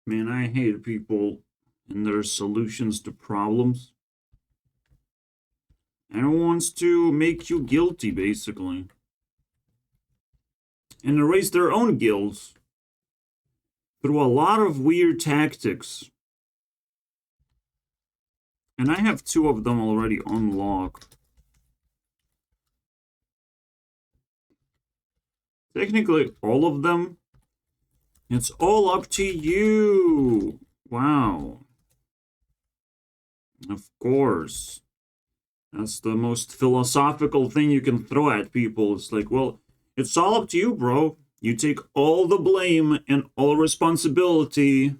Man, I hate people and their solutions to problems. And wants to make you guilty, basically. And erase their own guilt through a lot of weird tactics. And I have 2 of them already unlocked. Technically, all of them. It's all up to you. Wow. Of course. That's the most philosophical thing you can throw at people. It's like, well, it's all up to you, bro. You take all the blame and all responsibility.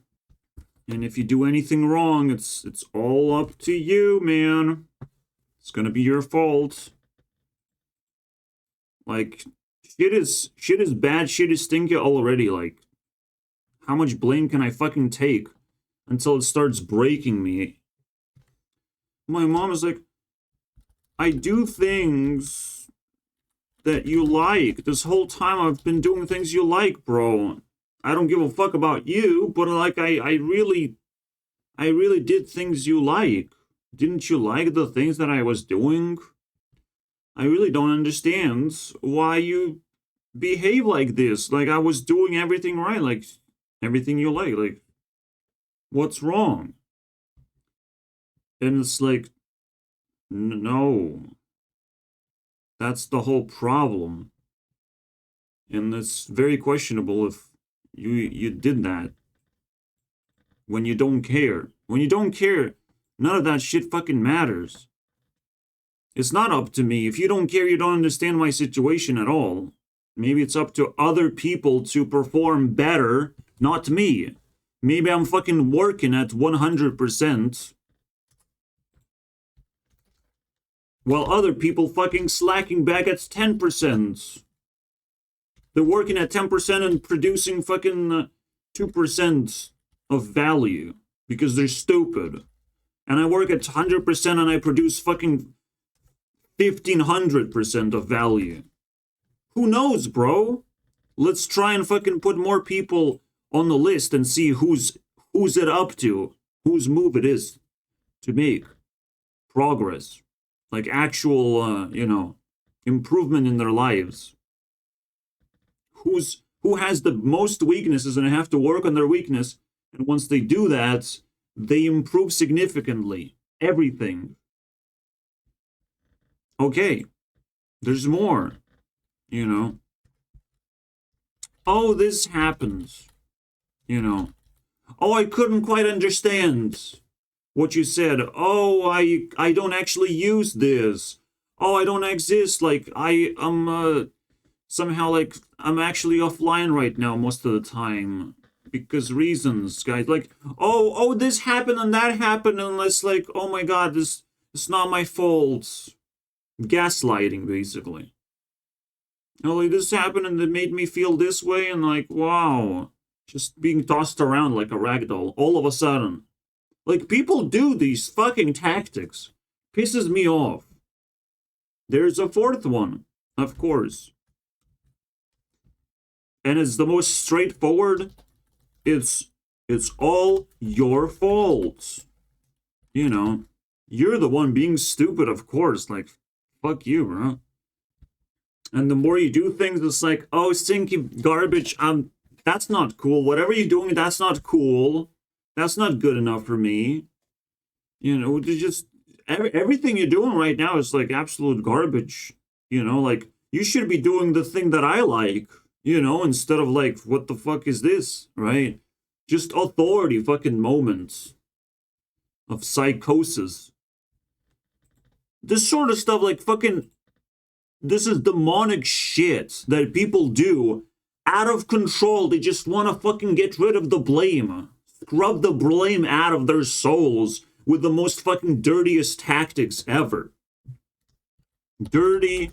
And if you do anything wrong, it's all up to you, man. It's gonna be your fault. Like, shit is bad, shit is stinky already. Like, how much blame can I fucking take until it starts breaking me? My mom is like, I do things that you like. This whole time I've been doing things you like, bro. I don't give a fuck about you, but like I really did things you like. Didn't you like the things that I was doing? I really don't understand why you behave like this. Like I was doing everything right, like everything you like. Like, what's wrong? And it's like, no. That's the whole problem. And it's very questionable if you did that. When you don't care. When you don't care, none of that shit fucking matters. It's not up to me. If you don't care, you don't understand my situation at all. Maybe it's up to other people to perform better, not me. Maybe I'm fucking working at 100%. While other people fucking slacking back at 10%. They're working at 10% and producing fucking 2% of value because they're stupid. And I work at 100% and I produce fucking 1,500% of value. Who knows, bro? Let's try and fucking put more people on the list and see who's it up to, whose move it is to make progress. Like actual, improvement in their lives. Who has the most weaknesses and have to work on their weakness, and once they do that, they improve significantly. Everything. Okay, there's more, Oh, this happens, Oh, I couldn't quite understand what you said. Oh, I don't actually use this. Oh, I don't exist. Like, I'm somehow, like, I'm actually offline right now most of the time. Because reasons, guys. Like, oh, this happened and that happened, and it's like, oh my god, it's not my fault. Gaslighting, basically. Oh, like, this happened and it made me feel this way, and like, wow. Just being tossed around like a ragdoll all of a sudden. Like, people do these fucking tactics. Pisses me off. There's a 4th one, of course. And it's the most straightforward. It's all your fault. You're the one being stupid, of course. Like, fuck you, bro. And the more you do things, it's like, oh, stinky garbage. That's not cool. Whatever you're doing, that's not cool. That's not good enough for me. Just everything you're doing right now is like absolute garbage. Like, you should be doing the thing that I like, instead of like, what the fuck is this, right? Just authority fucking moments of psychosis. This sort of stuff, like, fucking, this is demonic shit that people do out of control. They just want to fucking get rid of the blame. Scrub the blame out of their souls with the most fucking dirtiest tactics ever. Dirty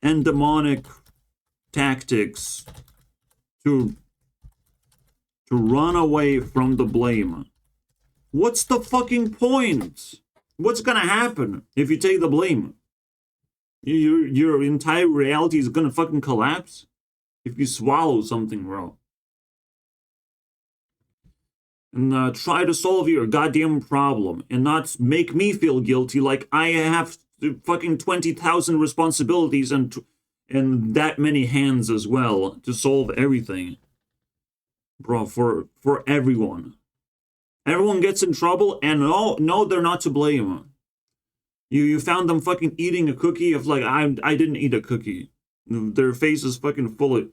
and demonic tactics to run away from the blame. What's the fucking point? What's gonna happen if you take the blame? Your entire reality is gonna fucking collapse if you swallow something, bro. and try to solve your goddamn problem and not make me feel guilty like I have fucking 20,000 responsibilities and that many hands as well to solve everything. Bro, for everyone. Everyone gets in trouble, and no, they're not to blame. You found them fucking eating a cookie of like, I didn't eat a cookie. Their face is fucking full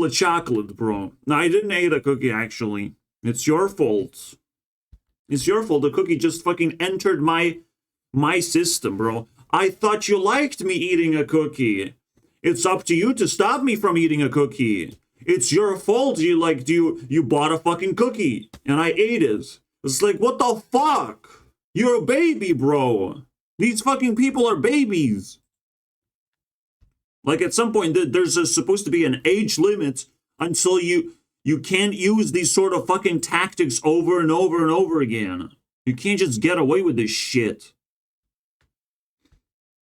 of chocolate, bro. No, I didn't eat a cookie, actually. It's your fault. It's your fault. The cookie just fucking entered my system, bro. I thought you liked me eating a cookie. It's up to you to stop me from eating a cookie. It's your fault. You bought a fucking cookie and I ate it. It's like, what the fuck? You're a baby, bro. These fucking people are babies. Like, at some point, there's supposed to be an age limit until you can't use these sort of fucking tactics over and over and over again. You can't just get away with this shit.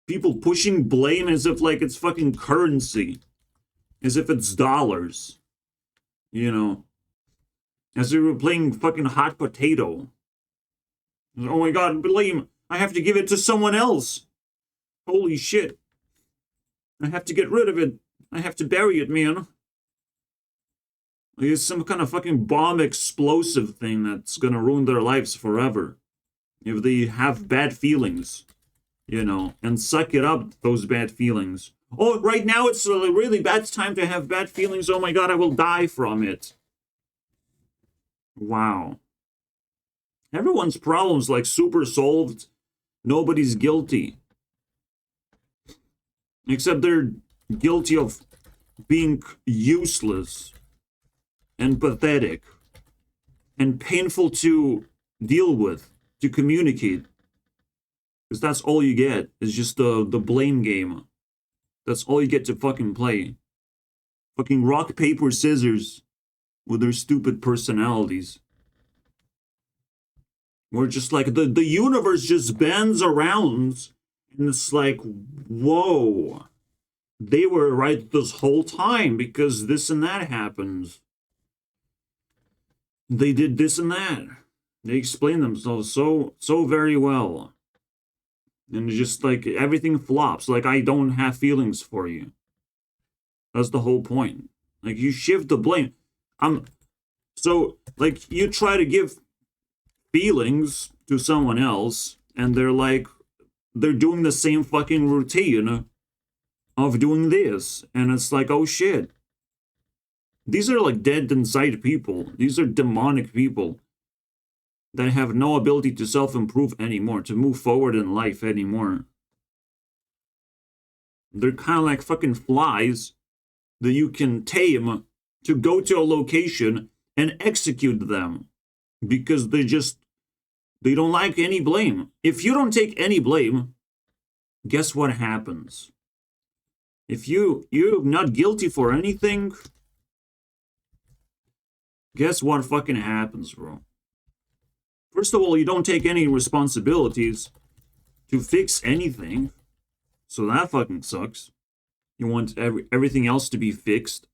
People pushing blame as if like it's fucking currency. As if it's dollars. You know. As if we were playing fucking hot potato. Oh my god, blame. I have to give it to someone else. Holy shit. I have to get rid of it. I have to bury it, man. It's some kind of fucking bomb explosive thing that's gonna ruin their lives forever. If they have bad feelings, you know, and suck it up, those bad feelings. Oh, right now it's a really bad time to have bad feelings. Oh my god, I will die from it. Wow. Everyone's problems like super solved. Nobody's guilty. Except they're guilty of being useless and pathetic and painful to deal with, to communicate. Because that's all you get, is just the blame game. That's all you get to fucking play. Fucking rock, paper, scissors with their stupid personalities. We're just like, the universe just bends around, and it's like, whoa. They were right this whole time because this and that happened. They did this and that. They explain themselves so very well. And it's just like everything flops. Like, I don't have feelings for you. That's the whole point. Like, you shift the blame. So, like, you try to give feelings to someone else, and they're doing the same fucking routine of doing this. And it's like, oh shit. These are like dead inside people. These are demonic people that have no ability to self-improve anymore, to move forward in life anymore. They're kind of like fucking flies that you can tame to go to a location and execute them because they don't like any blame. If you don't take any blame, guess what happens? If you're not guilty for anything, guess what fucking happens, bro? First of all, you don't take any responsibilities to fix anything. So that fucking sucks. You want everything else to be fixed.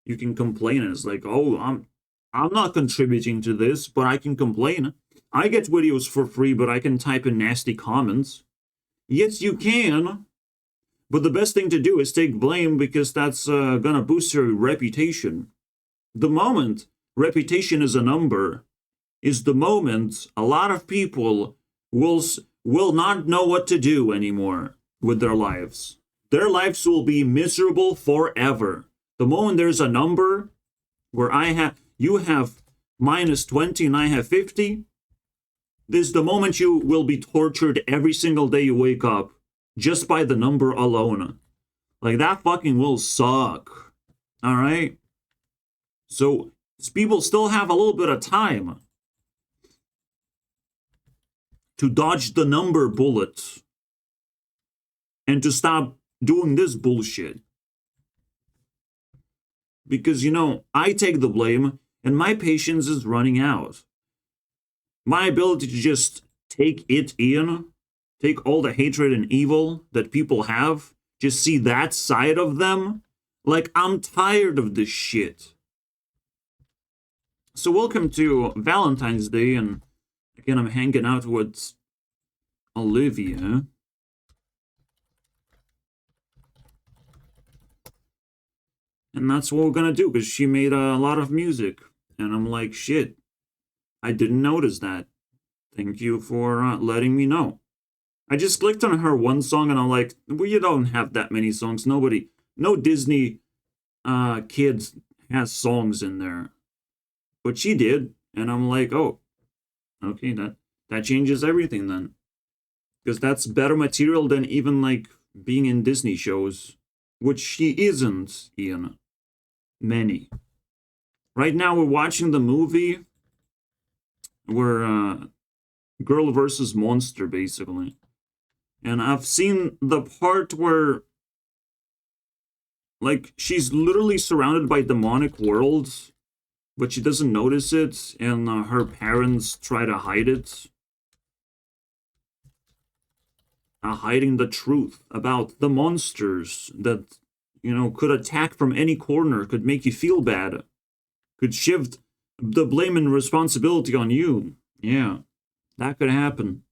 You can complain and it's like, oh, I'm not contributing to this, but I can complain. I get videos for free, but I can type in nasty comments. Yes, you can. But the best thing to do is take blame because that's gonna boost your reputation. The moment reputation is a number, is the moment a lot of people will not know what to do anymore with their lives. Their lives will be miserable forever. The moment there's a number where you have minus 20 and I have 50, this is the moment you will be tortured every single day you wake up just by the number alone. Like, that fucking will suck. All right? So people still have a little bit of time to dodge the number bullet and to stop doing this bullshit. Because, you know, I take the blame and my patience is running out. My ability to just take it in, take all the hatred and evil that people have, just see that side of them, like, I'm tired of this shit. So welcome to Valentine's Day, and again I'm hanging out with Olivia. And that's what we're gonna do, because she made a lot of music. And I'm like, shit, I didn't notice that. Thank you for letting me know. I just clicked on her one song and I'm like, well, you don't have that many songs. No Disney kids has songs in there. But she did. And I'm like, oh, okay, that changes everything then. Because that's better material than even like being in Disney shows, which she isn't in many. Right now we're watching the movie where girl versus monster basically. And I've seen the part where like she's literally surrounded by demonic worlds, but she doesn't notice it, and her parents try to hide it. Hiding the truth about the monsters that, could attack from any corner, could make you feel bad, could shift the blame and responsibility on you. Yeah, that could happen.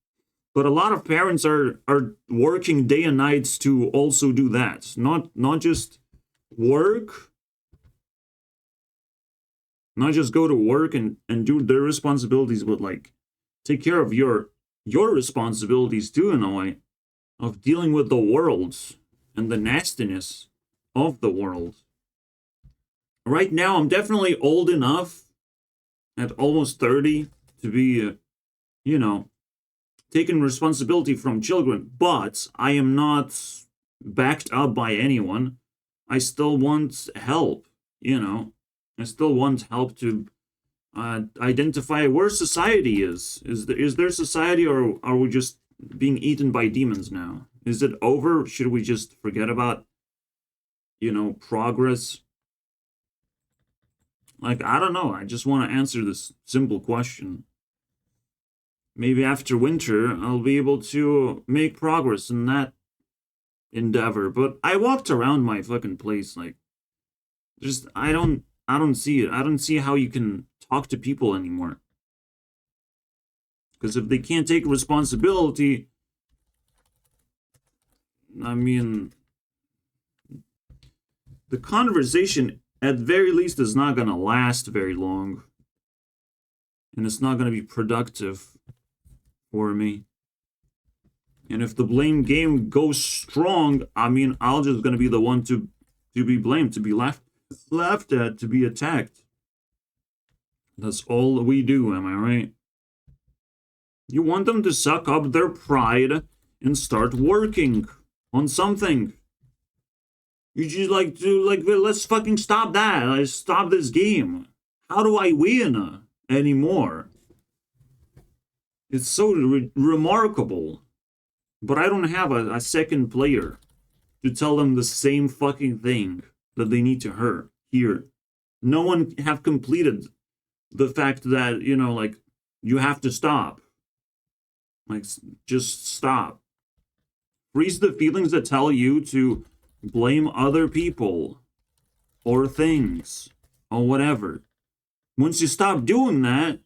But a lot of parents are working day and nights to also do that. Not just work, not just go to work and do their responsibilities, but like take care of your responsibilities too, in a way, of dealing with the world and the nastiness of the world. Right now, I'm definitely old enough, at almost 30, to be, taking responsibility from children, but I am not backed up by anyone. I still want help, I still want help to identify where society is. Is there society, or are we just being eaten by demons now? Is it over? Should we just forget about, progress? Like, I don't know. I just want to answer this simple question. Maybe after winter, I'll be able to make progress in that endeavor. But I walked around my fucking place, like, just, I don't see it. I don't see how you can talk to people anymore. Because if they can't take responsibility, I mean, the conversation, at very least, is not going to last very long. And it's not going to be productive for me. And if the blame game goes strong, I mean, I'll just going to be the one to be blamed, to be laughed at, to be attacked. That's all we do, am I right? You want them to suck up their pride and start working on something. You just like to, like, let's fucking stop that. Let's stop this game. How do I win anymore? It's so remarkable. But I don't have a second player to tell them the same fucking thing that they need to hear. No one have completed the fact that, like, you have to stop. Like, just stop. Freeze the feelings that tell you to blame other people or things or whatever. Once you stop doing that,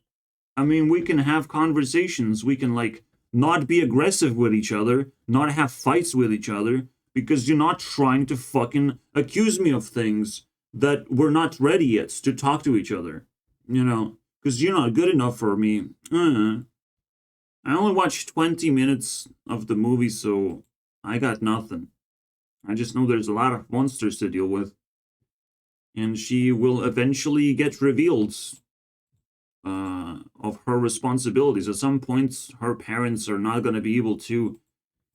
I mean, we can have conversations. We can, like, not be aggressive with each other, not have fights with each other, because you're not trying to fucking accuse me of things that we're not ready yet to talk to each other. Because you're not good enough for me. I only watched 20 minutes of the movie, so I got nothing. I just know there's a lot of monsters to deal with. And she will eventually get revealed of her responsibilities. At some point, her parents are not going to be able to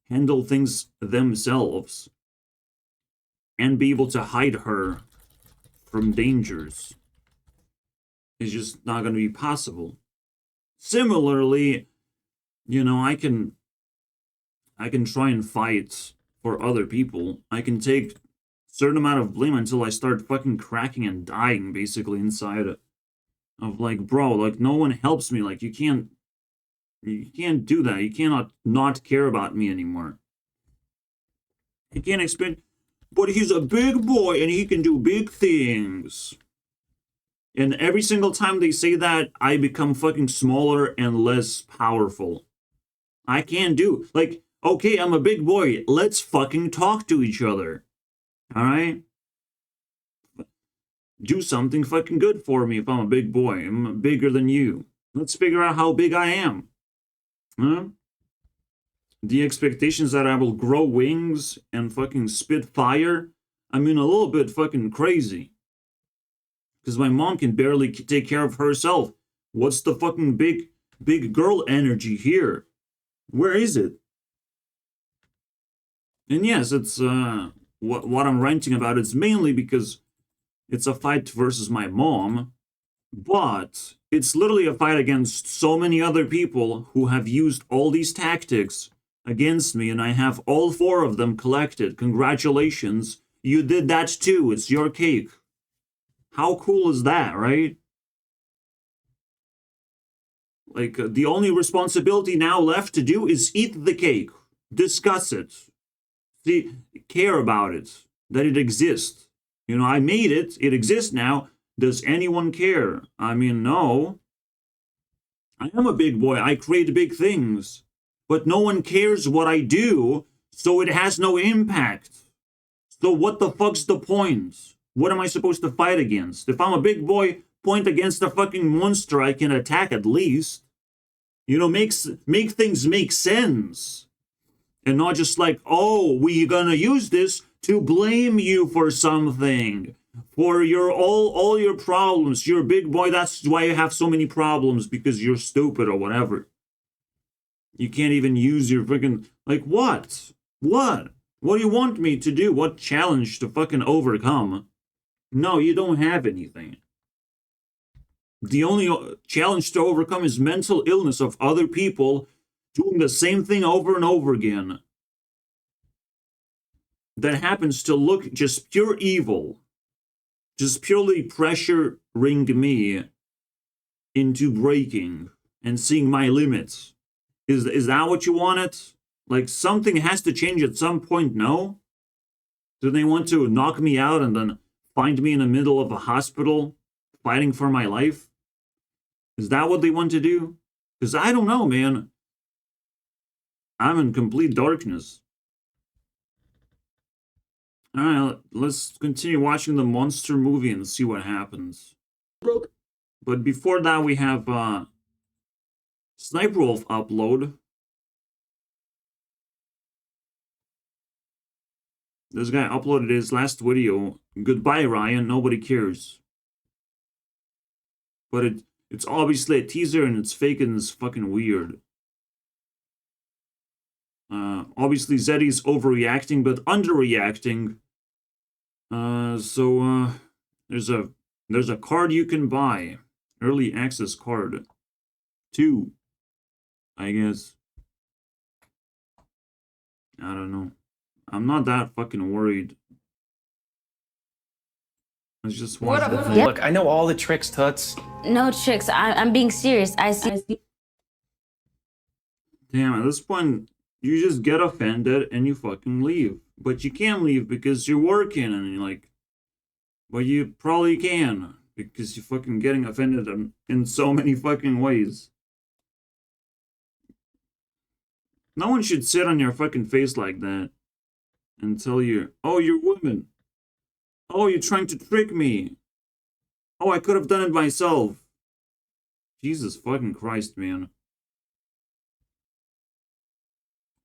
handle things themselves and be able to hide her from dangers. It's just not going to be possible. Similarly, I can try and fight for other people. I can take a certain amount of blame until I start fucking cracking and dying, basically, inside it. Of like, bro, like, no one helps me. Like, you can't do that. You cannot not care about me anymore. You can't expect, but he's a big boy and he can do big things. And every single time they say that, I become fucking smaller and less powerful. I can't do, like, okay, I'm a big boy. Let's fucking talk to each other. Alright? Do something fucking good for me if I'm a big boy. I'm bigger than you. Let's figure out how big I am. Huh? The expectations that I will grow wings and fucking spit fire, I mean, a little bit fucking crazy. Because my mom can barely take care of herself. What's the fucking big girl energy here? Where is it? And yes, it's what I'm ranting about. It's mainly because it's a fight versus my mom, but it's literally a fight against so many other people who have used all these tactics against me, and I have all 4 of them collected. Congratulations. You did that too. It's your cake. How cool is that, right? Like, the only responsibility now left to do is eat the cake. Discuss it. See, care about it. That it exists. You know, I made it. It exists now. Does anyone care? I mean, no. I am a big boy. I create big things. But no one cares what I do, so it has no impact. So what the fuck's the point? What am I supposed to fight against? If I'm a big boy, point against a fucking monster I can attack at least. You know, make things make sense. And not just like, oh, we're gonna use this to blame you for something. For your all your problems. You're a big boy, that's why you have so many problems, because you're stupid or whatever. You can't even use your freaking, like, what? What? What do you want me to do? What challenge to fucking overcome? No, you don't have anything. The only challenge to overcome is mental illness of other people doing the same thing over and over again. That happens to look just pure evil. Just purely pressuring me into breaking and seeing my limits. Is that what you wanted? Like, something has to change at some point, no? Do they want to knock me out and then find me in the middle of a hospital fighting for my life? Is that what they want to do? Because I don't know, man. I'm in complete darkness. Alright, let's continue watching the monster movie and see what happens. But before that, we have Sniper Wolf upload. This guy uploaded his last video. Goodbye, Ryan. Nobody cares. But it's obviously a teaser and it's fake and it's fucking weird. Obviously, Zeddy's overreacting, but underreacting. There's a card you can buy. Early access card. 2. I guess. I don't know. I'm not that fucking worried. Let's just watch the thing. Look, I know all the tricks, Toots. No tricks. I'm being serious. I see. Damn, at this point, you just get offended and you fucking leave. But you can't leave because you're working and you're like, well, you probably can because you're fucking getting offended in so many fucking ways. No one should sit on your fucking face like that and tell you, oh, you're woman. Oh, you're trying to trick me. Oh, I could have done it myself. Jesus fucking Christ, man.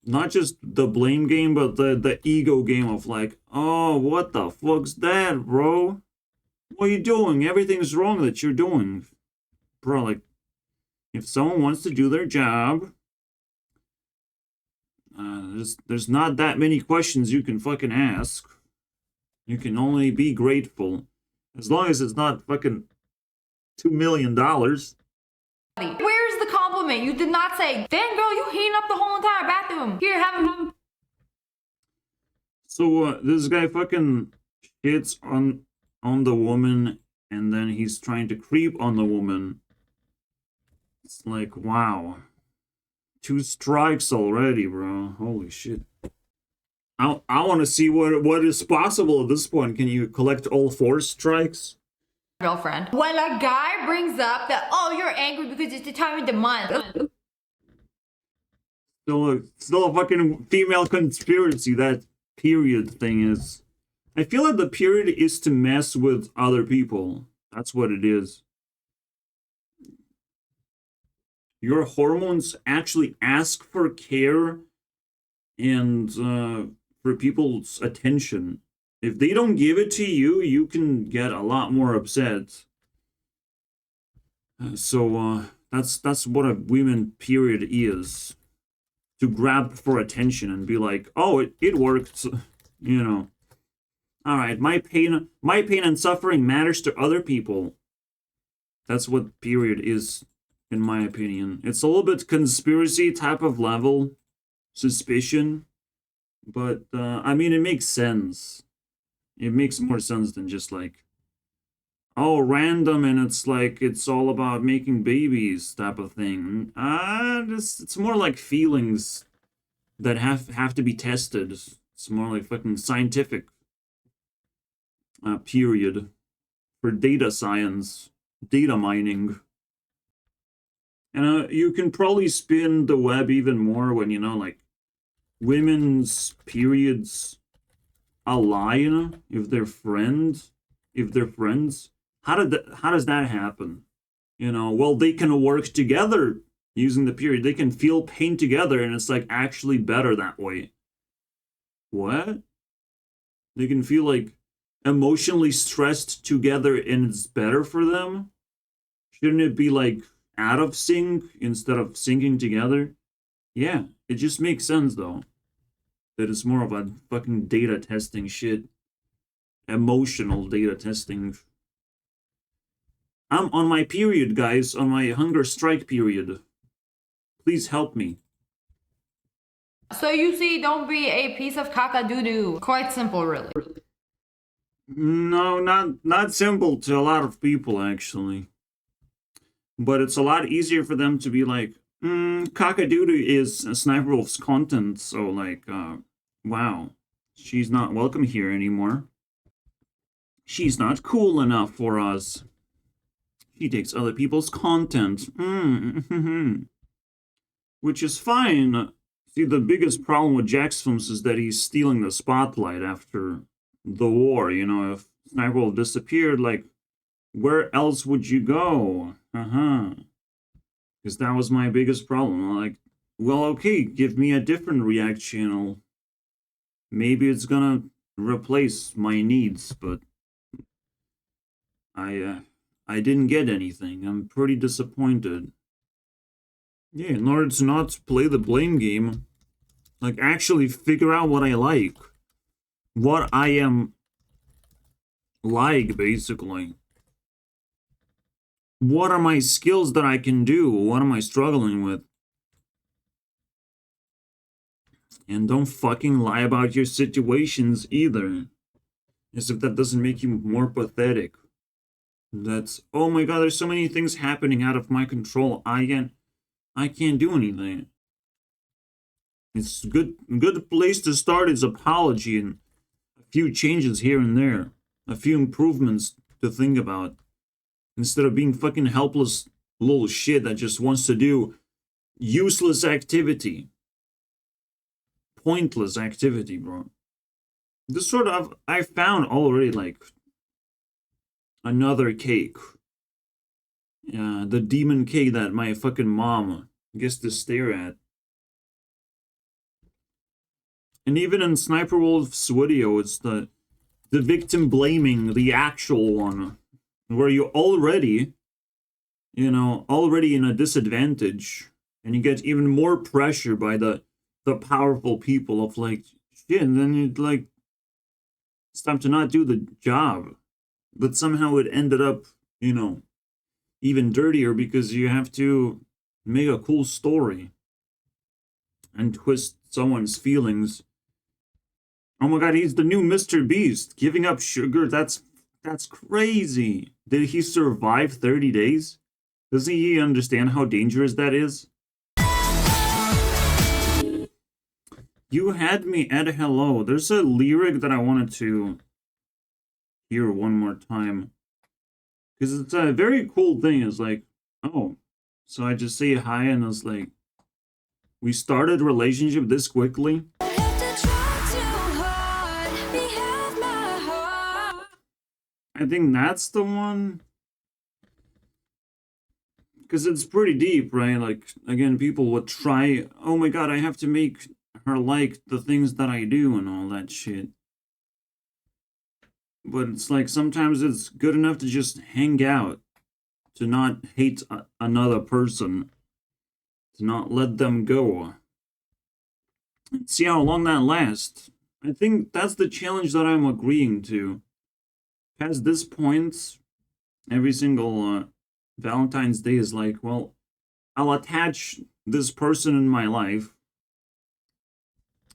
Not just the blame game, but the ego game of like, oh, what the fuck's that, bro? What are you doing? Everything's wrong that you're doing. Bro, like, if someone wants to do their job, there's not that many questions you can fucking ask. You can only be grateful. As long as it's not fucking $2 million. Where's the compliment? You did not say, damn girl, you heating up the whole entire bathroom. Here, have him. So this guy fucking hits on the woman and then he's trying to creep on the woman. It's like, wow. 2 strikes already, bro. Holy shit. I want to see what is possible at this point. Can you collect all 4 strikes? girlfriend. When a guy brings up that, oh, you're angry because it's the time of the month. Still a fucking female conspiracy, that period thing is. I feel like the period is to mess with other people. That's what it is. Your hormones actually ask for care and for people's attention. If they don't give it to you, you can get a lot more upset. So that's what a women period is. To grab for attention and be like, oh, it worked, you know. All right, my pain and suffering matters to other people. That's what period is, in my opinion. It's a little bit conspiracy type of level, suspicion, but I mean, it makes sense. It makes more sense than just like, oh, random, and it's like it's all about making babies type of thing. It's more like feelings that have to be tested. It's more like fucking scientific period for data science, data mining. And you can probably spin the web even more when, you know, like, women's periods align if they're friends. How does that happen? You know, well, they can work together using the period. They can feel pain together, and it's like actually better that way. What? They can feel like emotionally stressed together and it's better for them? Shouldn't it be like out of sync instead of syncing together? Yeah, it just makes sense though. That it's more of a fucking data testing shit. Emotional data testing. I'm on my period, guys, on my hunger strike period. Please help me. So you see, don't be a piece of caca-doo-doo. Quite simple, really. No, not simple to a lot of people, actually. But it's a lot easier for them to be like, cock-a-doodle is Sniper Wolf's content, so like, wow, she's not welcome here anymore. She's not cool enough for us. She takes other people's content. Which is fine. See, the biggest problem with Jack's films is that he's stealing the spotlight after the war. You know, if Sniper Wolf disappeared, like, where else would you go? Because that was my biggest problem. Like, well, okay, give me a different React channel. Maybe it's gonna replace my needs, but I didn't get anything. I'm pretty disappointed. Yeah, in order to not play the blame game, like, actually figure out what I like. What I am like, basically. What are my skills that I can do? What am I struggling with? And don't fucking lie about your situations either. As if that doesn't make you more pathetic. That's, oh my god, there's so many things happening out of my control. I can't do anything. It's good place to start is apology and a few changes here and there. A few improvements to think about. Instead of being fucking helpless little shit that just wants to do useless activity. Pointless activity, bro. This sort of, I found already like another cake. The demon cake that my fucking mom gets to stare at. And even in Sniper Wolf's video, it's the victim blaming the actual one. Where you're already, you know, already in a disadvantage. And you get even more pressure by the powerful people of like, shit, and then you'd like, it's time to not do the job. But somehow it ended up, you know, even dirtier because you have to make a cool story. And twist someone's feelings. Oh my god, he's the new Mr. Beast. Giving up sugar, that's crazy. Did he survive 30 days? Doesn't he understand how dangerous that is? You had me at hello. There's a lyric that I wanted to hear one more time. Because it's a very cool thing. It's like, oh, so I just say hi and it's like, we started a relationship this quickly. I think that's the one. Because it's pretty deep, right? Like, again, people would try, oh my god, I have to make her like the things that I do and all that shit. But it's like, sometimes it's good enough to just hang out. To not hate another person. To not let them go. And see how long that lasts. I think that's the challenge that I'm agreeing to. Past this point, every single Valentine's Day is like, well, I'll attach this person in my life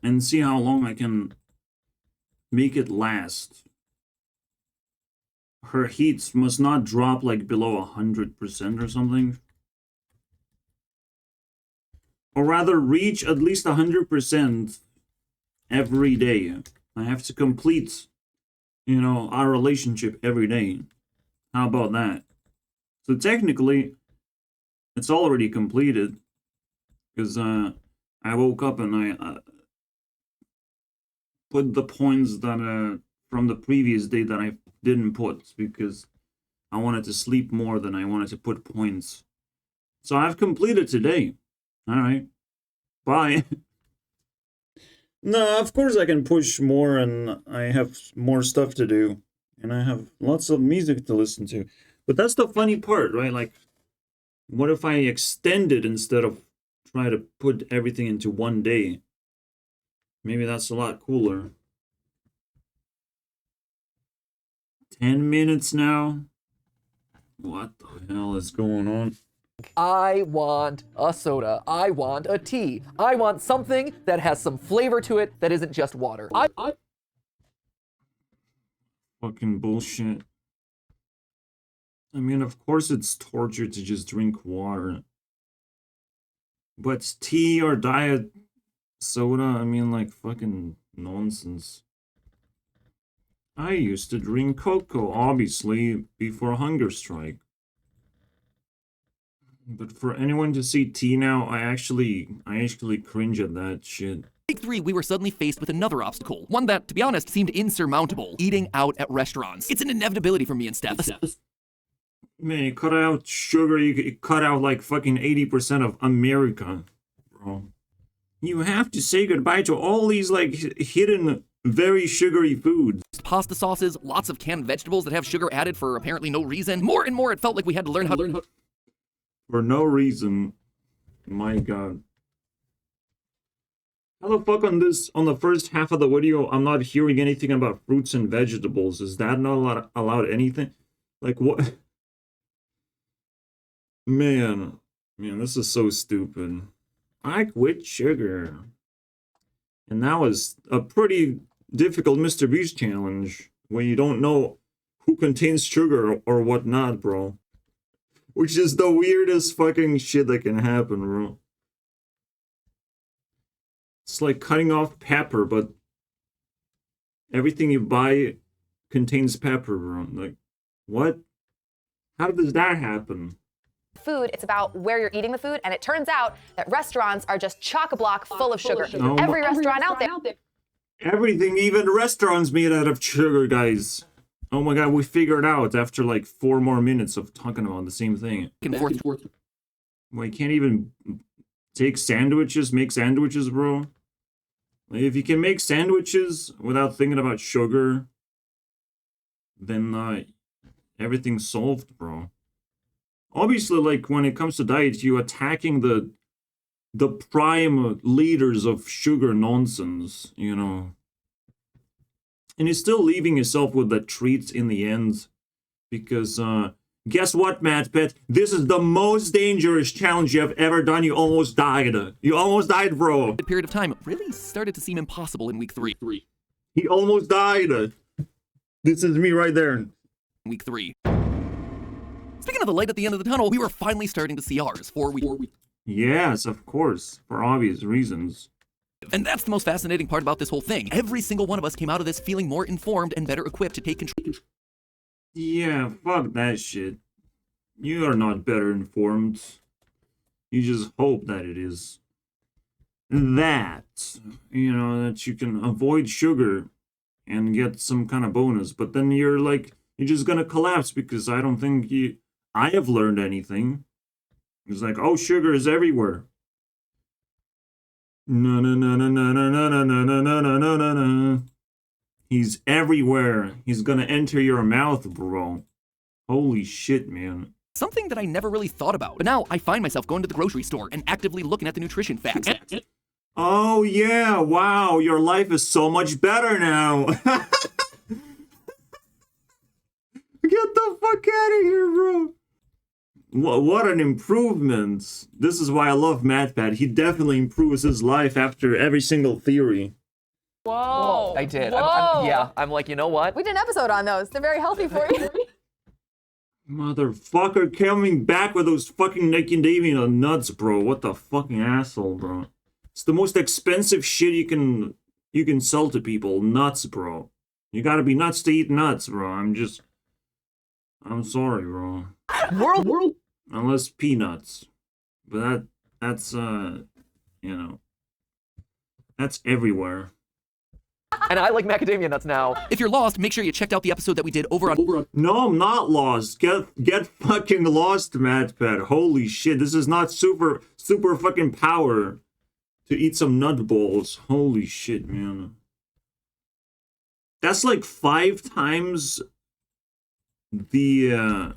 and see how long I can make it last. Her heat must not drop like below 100% or something. Or rather, reach at least 100% every day. I have to complete, you know, our relationship every day. How about that? So technically, it's already completed. Because I woke up and I put the points that from the previous day that I didn't put. Because I wanted to sleep more than I wanted to put points. So I've completed today. Alright. Bye. No, of course I can push more and I have more stuff to do. And I have lots of music to listen to. But that's the funny part, right? Like, what if I extend it instead of try to put everything into one day? Maybe that's a lot cooler. 10 minutes now? What the hell is going on? I want a soda. I want a tea. I want something that has some flavor to it that isn't just water. Fucking bullshit. I mean, of course it's torture to just drink water. But tea or diet soda, I mean, like, fucking nonsense. I used to drink cocoa, obviously, before hunger strike. But for anyone to see tea now, I actually cringe at that shit. Week 3, we were suddenly faced with another obstacle. One that, to be honest, seemed insurmountable. Eating out at restaurants. It's an inevitability for me and Steph. Man, you cut out sugar, you cut out like fucking 80% of America, bro. You have to say goodbye to all these like hidden, very sugary foods. Pasta sauces, lots of canned vegetables that have sugar added for apparently no reason. More and more, it felt like we had to learn how. For no reason. My god. How the fuck on the first half of the video, I'm not hearing anything about fruits and vegetables? Is that not allowed anything? Like, what? Man, this is so stupid. I quit sugar. And that was a pretty difficult Mr. Beast challenge, where you don't know who contains sugar or whatnot, bro. Which is the weirdest fucking shit that can happen, bro. It's like cutting off pepper, but everything you buy contains pepper, bro. Like, what? How does that happen? Food, it's about where you're eating the food, and it turns out that restaurants are just chock-a-block full of sugar. Oh Every restaurant out there. Everything, even restaurants made out of sugar, guys. Oh my god, we figured out after like 4 more minutes of talking about the same thing. Well, you can't even make sandwiches, bro. Like, if you can make sandwiches without thinking about sugar, then everything's solved, bro. Obviously, like, when it comes to diets, you're attacking the prime leaders of sugar nonsense, you know. And you're still leaving yourself with the treats in the end. Because, guess what, Matt Pet? This is the most dangerous challenge you have ever done. You almost died. You almost died, bro. The period of time really started to seem impossible in week 3. He almost died. This is me right there. Week 3. Speaking of the light at the end of the tunnel, we were finally starting to see ours. 4 weeks. Yes, of course. For obvious reasons. And that's the most fascinating part about this whole thing. Every single one of us came out of this feeling more informed and better equipped to take control. Yeah, fuck that shit. You are not better informed. You just hope that it is. That, that you can avoid sugar and get some kind of bonus, but then you're just gonna collapse because I don't think I have learned anything. It's like, oh, sugar is everywhere. No, no, no, no, no, no, no, no, no, no, no, no, no, no. He's everywhere. He's gonna enter your mouth, bro. Holy shit, man. Something that I never really thought about. But now I find myself going to the grocery store and actively looking at the nutrition facts. Oh, yeah, wow, your life is so much better now. Get the fuck out of here, bro. What an improvement. This is why I love MatPat. He definitely improves his life after every single theory. Whoa. I did. Whoa. I'm like, you know what? We did an episode on those. They're very healthy for you. Motherfucker coming back with those fucking Nickelodeon nuts, bro. What the fucking asshole, bro. It's the most expensive shit you can sell to people. Nuts, bro. You gotta be nuts to eat nuts, bro. I'm sorry, bro. World. Unless peanuts. But that's that's everywhere. And I like macadamia nuts now. If you're lost, make sure you checked out the episode that we did over on. No, I'm not lost. Get fucking lost, MatPat. Holy shit, this is not super fucking power to eat some nut balls. Holy shit, man. That's like 5 times the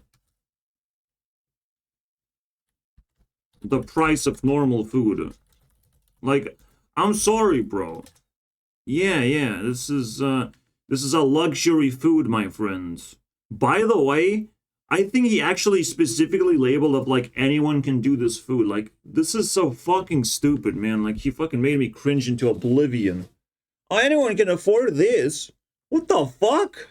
price of normal food. Like, I'm sorry, bro. Yeah, this is a luxury food, my friends. By the way, I think he actually specifically labeled of like anyone can do this food. Like, this is so fucking stupid, man. Like, he fucking made me cringe into oblivion. Oh, anyone can afford this. What the fuck?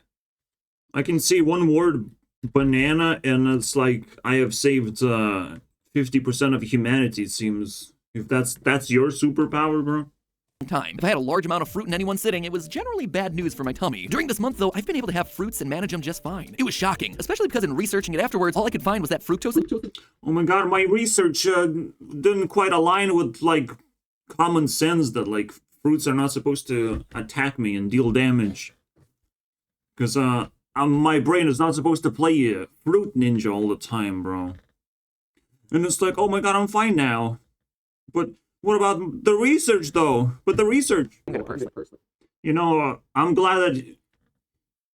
I can see one word banana and it's like I have saved 50% of humanity, it seems. If that's your superpower, bro. Time. If I had a large amount of fruit in any one sitting, it was generally bad news for my tummy. During this month, though, I've been able to have fruits and manage them just fine. It was shocking, especially because in researching it afterwards, all I could find was that fructose. Oh my god, my research didn't quite align with, like, common sense that, like, fruits are not supposed to attack me and deal damage. Because, my brain is not supposed to play Fruit Ninja all the time, bro. And it's like, oh my god, I'm fine now. But what about the research, though? But the research... You know, I'm glad that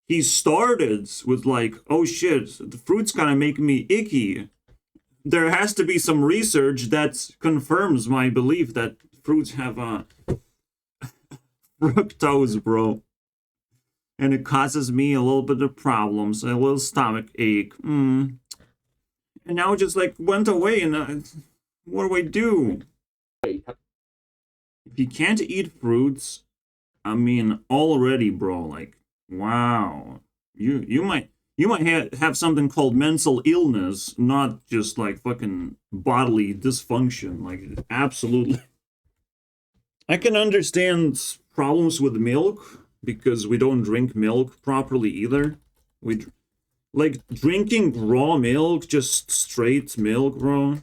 he started with like, oh shit, the fruit's kind of making me icky. There has to be some research that confirms my belief that fruits have fructose, bro. And it causes me a little bit of problems, a little stomach ache. And now it just like went away, and what do I do? If you can't eat fruits, I mean, already, bro, like, wow. You might have something called mental illness, not just like fucking bodily dysfunction. Like, absolutely. I can understand problems with milk because we don't drink milk properly either. Like drinking raw milk, just straight milk, bro,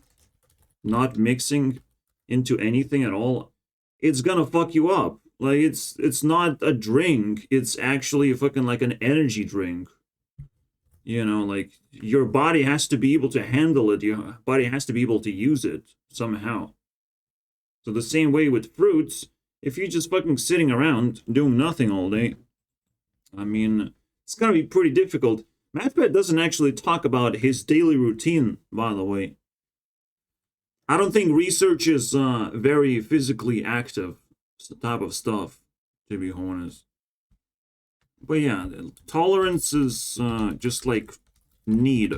not mixing into anything at all, it's gonna fuck you up. Like, it's not a drink, it's actually fucking like an energy drink. You know, like, your body has to be able to handle it, your body has to be able to use it somehow. So the same way with fruits, if you're just fucking sitting around doing nothing all day, I mean, it's gonna be pretty difficult. MatPat doesn't actually talk about his daily routine, by the way. I don't think research is very physically active type of stuff, to be honest. But yeah, tolerance is just like need.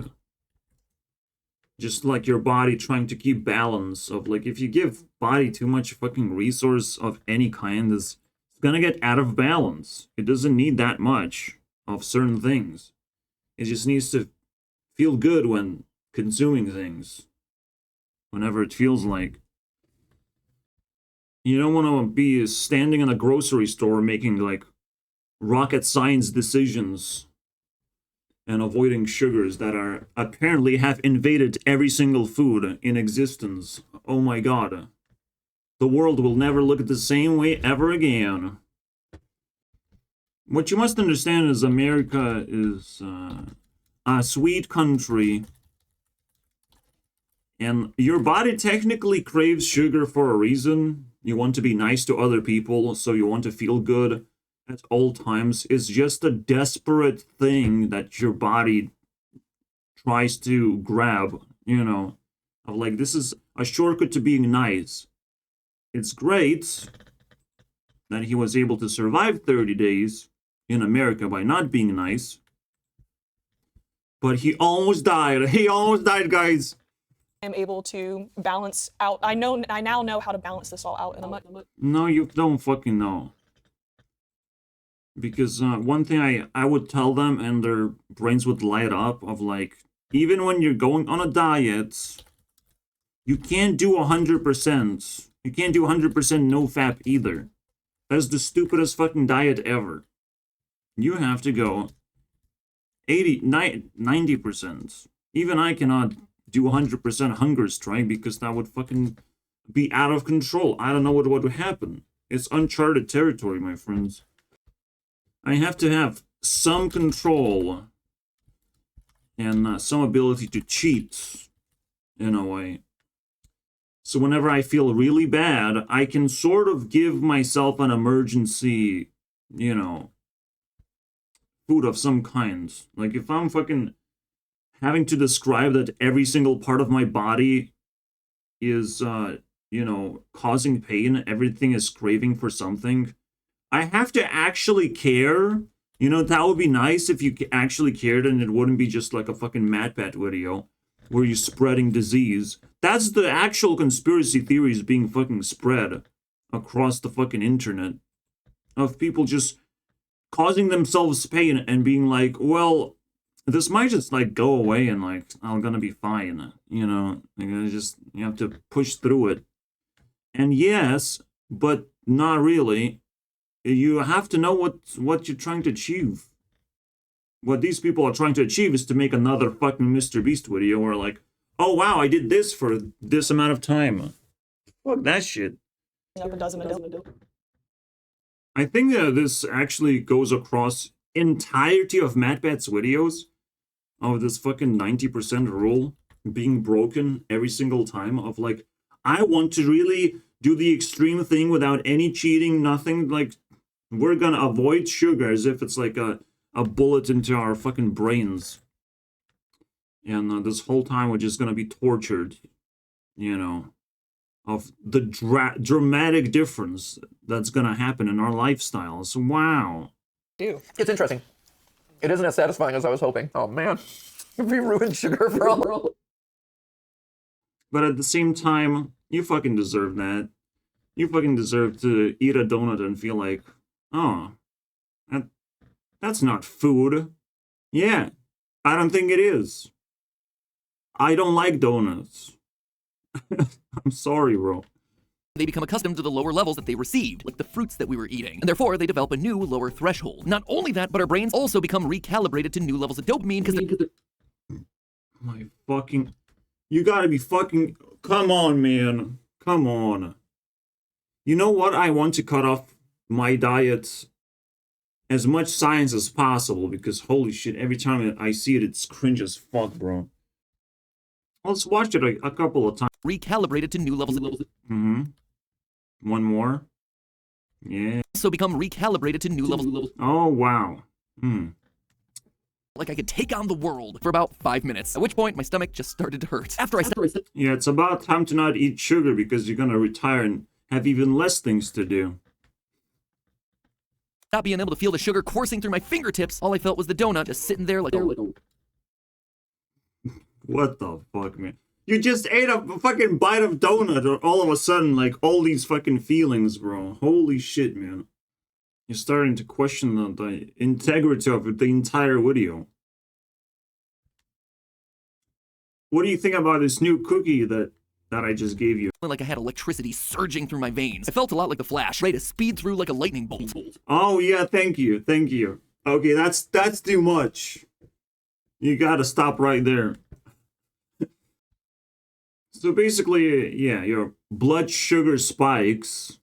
Just like your body trying to keep balance of, like, if you give body too much fucking resource of any kind, it's gonna get out of balance. It doesn't need that much of certain things. It just needs to feel good when consuming things. Whenever it feels like. You don't want to be standing in a grocery store making, like, rocket science decisions. and avoiding sugars that are apparently have invaded every single food in existence. Oh my god. The world will never look the same way ever again. What you must understand is America is a sweet country. And your body technically craves sugar for a reason. You want to be nice to other people, so you want to feel good at all times. It's just a desperate thing that your body tries to grab, you know. Of like, this is a shortcut to being nice. It's great that he was able to survive 30 days in America by not being nice. But he almost died. He almost died, guys. I'm able to balance out. I now know how to balance this all out in a much. No, you don't fucking know. Because one thing I would tell them and their brains would light up of like, even when you're going on a diet, you can't do 100%. You can't do 100% no fap either. That's the stupidest fucking diet ever. You have to go 90%. Even I cannot do 100% hunger strike because that would fucking be out of control. I don't know what would happen. It's uncharted territory, my friends. I have to have some control and some ability to cheat in a way. So whenever I feel really bad, I can sort of give myself an emergency, you know, food of some kind. Like if I'm fucking having to describe that every single part of my body is, you know, causing pain, everything is craving for something, I have to actually care. You know, that would be nice if you actually cared and it wouldn't be just like a fucking MatPat video where you're spreading disease. That's the actual conspiracy theories being fucking spread across the fucking internet of people just causing themselves pain and being like, well, this might just like go away and like I'm gonna be fine, you know. You have to push through it. And yes, but not really. You have to know what you're trying to achieve. What these people are trying to achieve is to make another fucking Mr. Beast video where like, oh wow, I did this for this amount of time. Fuck that shit. Up a dozen. I think that this actually goes across entirety of MatPat's videos of this fucking 90% rule being broken every single time of like, I want to really do the extreme thing without any cheating, nothing, like, we're gonna avoid sugar as if it's like a bullet into our fucking brains. And this whole time we're just gonna be tortured, you know, of the dramatic difference that's gonna happen in our lifestyles. Wow. It's interesting. It isn't as satisfying as I was hoping. Oh man, we ruined sugar for all. But at the same time, you fucking deserve that. You fucking deserve to eat a donut and feel like, oh, that's not food. Yeah, I don't think it is. I don't like donuts. I'm sorry, bro. They become accustomed to the lower levels that they received, like the fruits that we were eating, and therefore they develop a new lower threshold. Not only that, but our brains also become recalibrated to new levels of dopamine because my fucking... You gotta be fucking... Come on, man. Come on. You know what? I want to cut off my diet as much science as possible because holy shit, every time I see it, it's cringe as fuck, bro. Let's watch it a couple of times. recalibrated to new levels. Mm-hmm. One more. Yeah. Also become recalibrated to new levels. Oh, wow. Like I could take on the world for about 5 minutes, at which point my stomach just started to hurt. After I started Yeah, it's about time to not eat sugar because you're gonna retire and have even less things to do. not being able to feel the sugar coursing through my fingertips, all I felt was the donut just sitting there like a... What the fuck, man? You just ate a fucking bite of donut, or all of a sudden, like, all these fucking feelings, bro. Holy shit, man. You're starting to question the integrity of the entire video. What do you think about this new cookie that I just gave you? like I had electricity surging through my veins. I felt a lot like the Flash, ready to speed through like a lightning bolt. Oh, yeah, thank you. Okay, that's too much. You gotta stop right there. So basically, yeah, your blood sugar spikes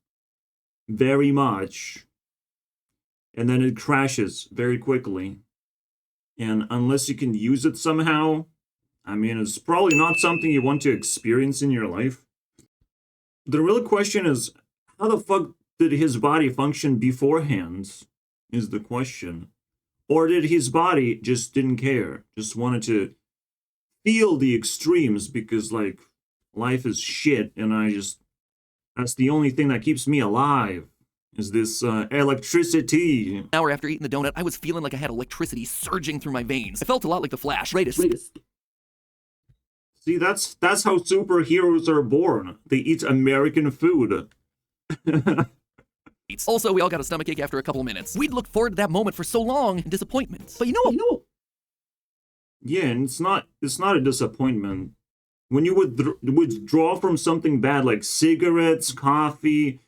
very much, and then it crashes very quickly. And unless you can use it somehow, I mean, it's probably not something you want to experience in your life. The real question is, how the fuck did his body function beforehand, is the question. Or did his body just didn't care, just wanted to feel the extremes because, like, life is shit, and that's the only thing that keeps me alive, is this electricity. An hour after eating the donut, I was feeling like I had electricity surging through my veins. I felt a lot like the Flash. See, that's how superheroes are born. They eat American food. Also, we all got a stomachache after a couple of minutes. We'd looked forward to that moment for so long in disappointment. But you know what? Yeah, and it's not a disappointment. When you withdraw from something bad like cigarettes, coffee,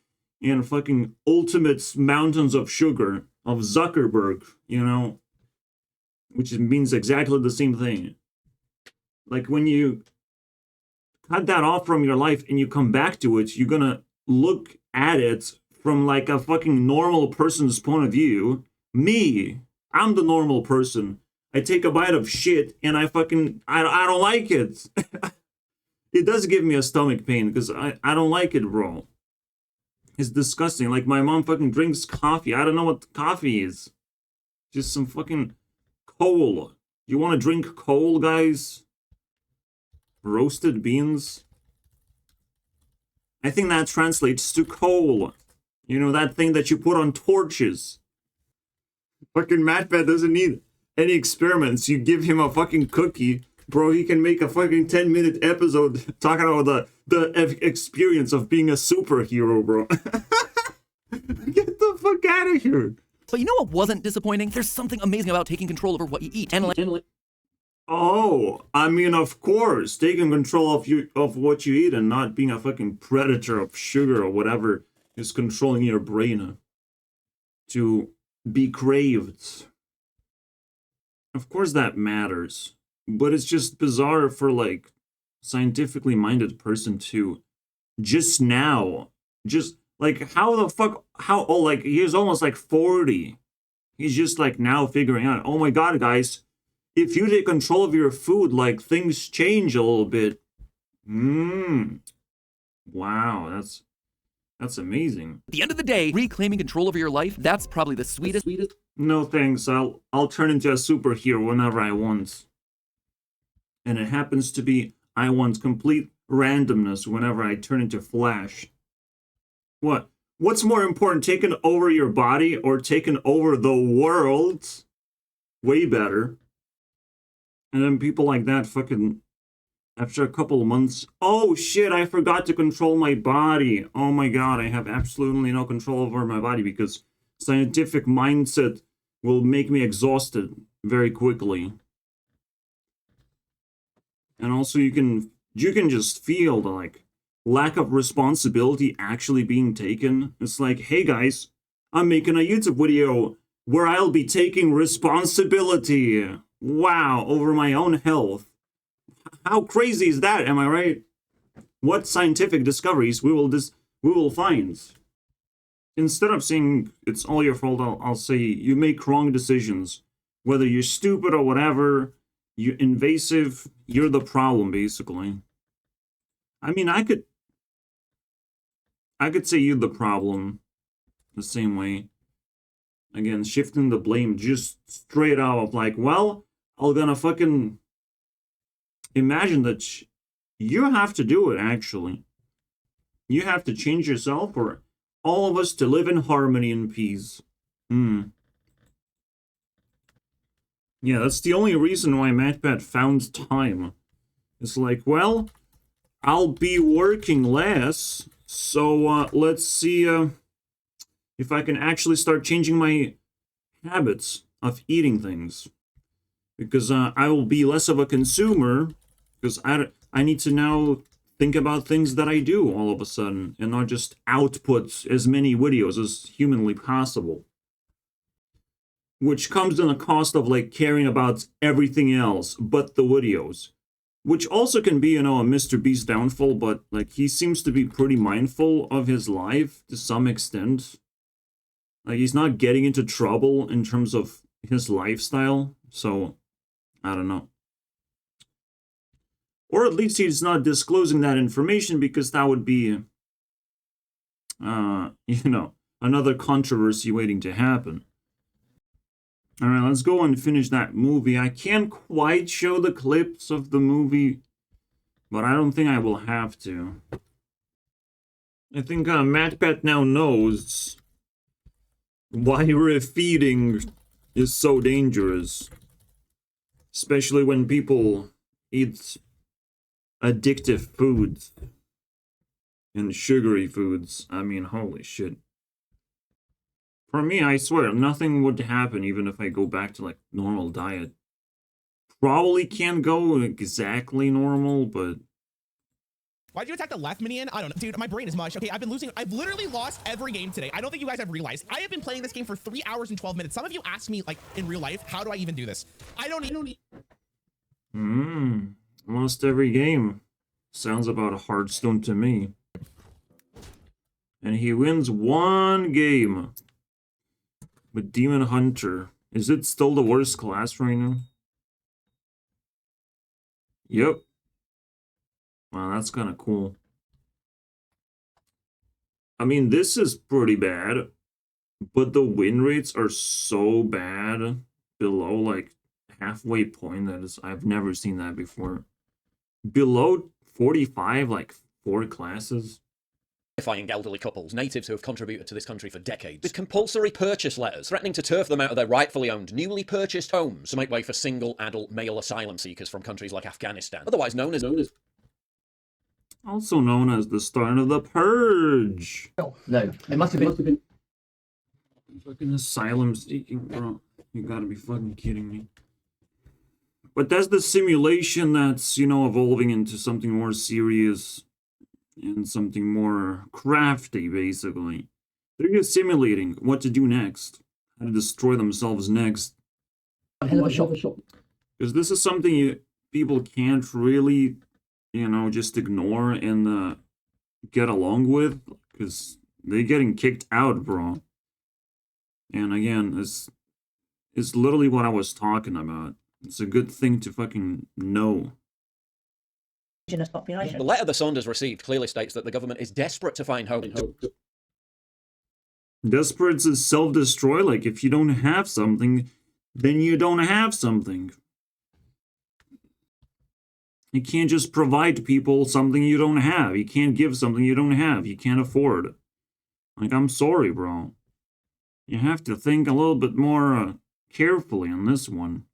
and fucking ultimate mountains of sugar, of Zuckerberg, you know, which means exactly the same thing. Like, when you cut that off from your life and you come back to it, you're gonna look at it from like a fucking normal person's point of view. Me, I'm the normal person. I take a bite of shit and I don't like it. It does give me a stomach pain because I don't like it, bro. It's disgusting. Like, my mom fucking drinks coffee. I don't know what coffee is. Just some fucking coal. You want to drink coal, guys? Roasted beans? I think that translates to coal. You know, that thing that you put on torches. Fucking MatPat doesn't need any experiments. You give him a fucking cookie, bro, he can make a fucking 10-minute episode talking about the experience of being a superhero, bro. Get the fuck out of here. But you know what wasn't disappointing? There's something amazing about taking control over what you eat. Oh, I mean, of course, taking control of what you eat and not being a fucking predator of sugar or whatever is controlling your brain to be craved. Of course that matters, but it's just bizarre for, like, scientifically minded person to just like, how the fuck, like, he's almost like 40. He's just like now figuring out, oh my god, guys, if you take control of your food, like, things change a little bit. Wow, that's amazing. At the end of the day, reclaiming control over your life, that's probably the sweetest. No thanks, I'll turn into a superhero whenever I want. And it happens to be, I want complete randomness whenever I turn into Flash. What? What's more important, taking over your body or taking over the world? Way better. And then people like that fucking, after a couple of months, oh shit, I forgot to control my body. Oh my god, I have absolutely no control over my body because scientific mindset will make me exhausted very quickly. And also you can just feel the, like, lack of responsibility actually being taken. It's like, hey guys, I'm making a YouTube video where I'll be taking responsibility. Wow, over my own health. How crazy is that, am I right? What scientific discoveries we will find. Instead of saying it's all your fault, I'll say you make wrong decisions. Whether you're stupid or whatever, you're invasive, you're the problem, basically. I mean, I could say you're the problem the same way. Again, shifting the blame just straight out of, like, well, I'm gonna fucking imagine that you have to do it, actually. You have to change yourself for all of us to live in harmony and peace. Yeah, that's the only reason why MatPat found time. It's like, well, I'll be working less, so let's see if I can actually start changing my habits of eating things. Because I will be less of a consumer, because I need to now think about things that I do all of a sudden, and not just output as many videos as humanly possible. which comes in a cost of like caring about everything else but the videos, which also can be, you know, a Mr. Beast downfall, but like he seems to be pretty mindful of his life to some extent. Like he's not getting into trouble in terms of his lifestyle, so I don't know. Or at least he's not disclosing that information, because that would be, you know, another controversy waiting to happen. All right, let's go and finish that movie. I can't quite show the clips of the movie, but I don't think I will have to. I think MatPat now knows why refeeding is so dangerous. Especially when people eat addictive foods and sugary foods. I mean, holy shit. For me, I swear, nothing would happen even if I go back to, like, normal diet. Probably can't go exactly normal, but... Why'd you attack the left minion? I don't know. Dude, my brain is mush. Okay, I've been losing. I've literally lost every game today. I don't think you guys have realized. I have been playing this game for 3 hours and 12 minutes. Some of you ask me, like, in real life, how do I even do this? I don't need... Lost every game. Sounds about a Hearthstone to me. And he wins one game. With Demon Hunter. Is it still the worst class right now? Yep. Wow, that's kind of cool. I mean, this is pretty bad. But the win rates are so bad. Below, like, halfway point. That is, I've never seen that before. Below 45, like, 4 classes. Elderly couples, natives who have contributed to this country for decades, with compulsory purchase letters threatening to turf them out of their rightfully owned, newly purchased homes to make way for single adult male asylum seekers from countries like Afghanistan, otherwise known as Also known as the start of the purge. No, it must have been. Fucking asylum seeking, bro. You gotta be fucking kidding me. But that's the simulation that's, you know, evolving into something more serious and something more crafty, basically. They're just simulating what to do next, how to destroy themselves next. Because this is something people can't really, you know, just ignore and get along with, because they're getting kicked out, bro. And again, it's literally what I was talking about. It's a good thing to fucking know. The letter the Saunders received clearly states that the government is desperate to find homes. Desperate to self-destroy? Like, if you don't have something, then you don't have something. You can't just provide people something you don't have. You can't give something you don't have. You can't afford. Like, I'm sorry, bro. You have to think a little bit more carefully on this one.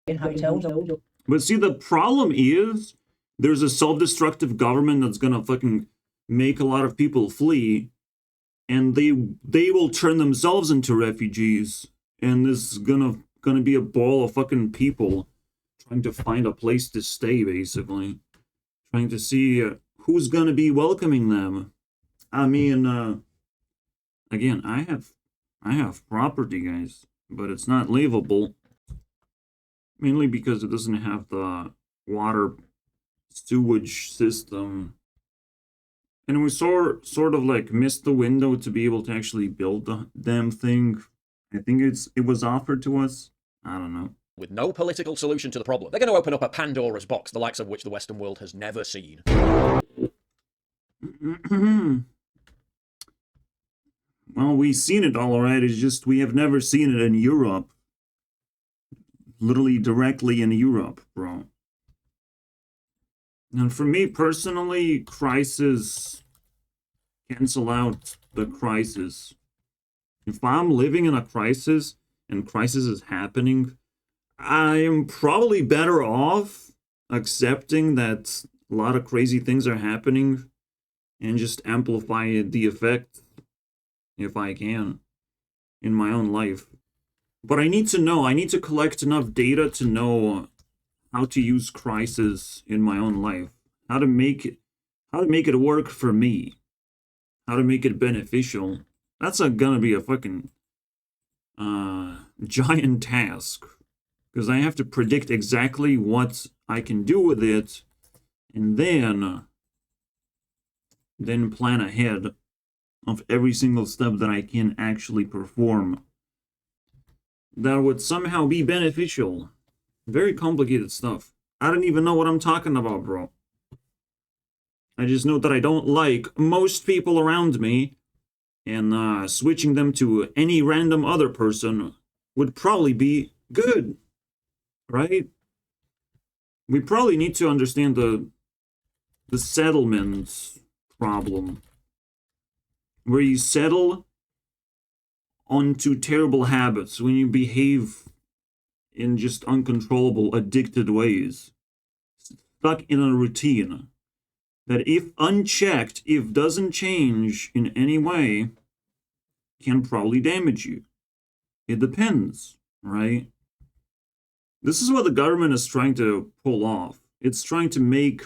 But see, the problem is, there's a self-destructive government that's gonna fucking make a lot of people flee, and they will turn themselves into refugees, and this is gonna be a ball of fucking people trying to find a place to stay, basically, trying to see who's gonna be welcoming them. I mean, again, I have property, guys, but it's not livable, mainly because it doesn't have the water sewage system, and we sort of like missed the window to be able to actually build the damn thing. I think it was offered to us. I don't know. With no political solution to the problem, they're going to open up a Pandora's box, the likes of which the Western world has never seen. Well, we've seen it all right. It's just we have never seen it in Europe. Literally directly in Europe, bro. And for me personally, crisis cancel out the crisis. If I'm living in a crisis and crisis is happening, I am probably better off accepting that a lot of crazy things are happening and just amplify the effect if I can in my own life. But I need to collect enough data to know how to use crisis in my own life, how to make it work for me, how to make it beneficial. That's gonna be a fucking giant task. Because I have to predict exactly what I can do with it, and then plan ahead of every single step that I can actually perform. That would somehow be beneficial. Very complicated stuff. I don't even know what I'm talking about, bro. I just know that I don't like most people around me, and switching them to any random other person would probably be good, right? We probably need to understand the settlement problem, where you settle onto terrible habits when you behave in just uncontrollable, addicted ways, stuck in a routine that, if unchecked, if doesn't change in any way, can probably damage you. It depends, right? This is what the government is trying to pull off. It's trying to make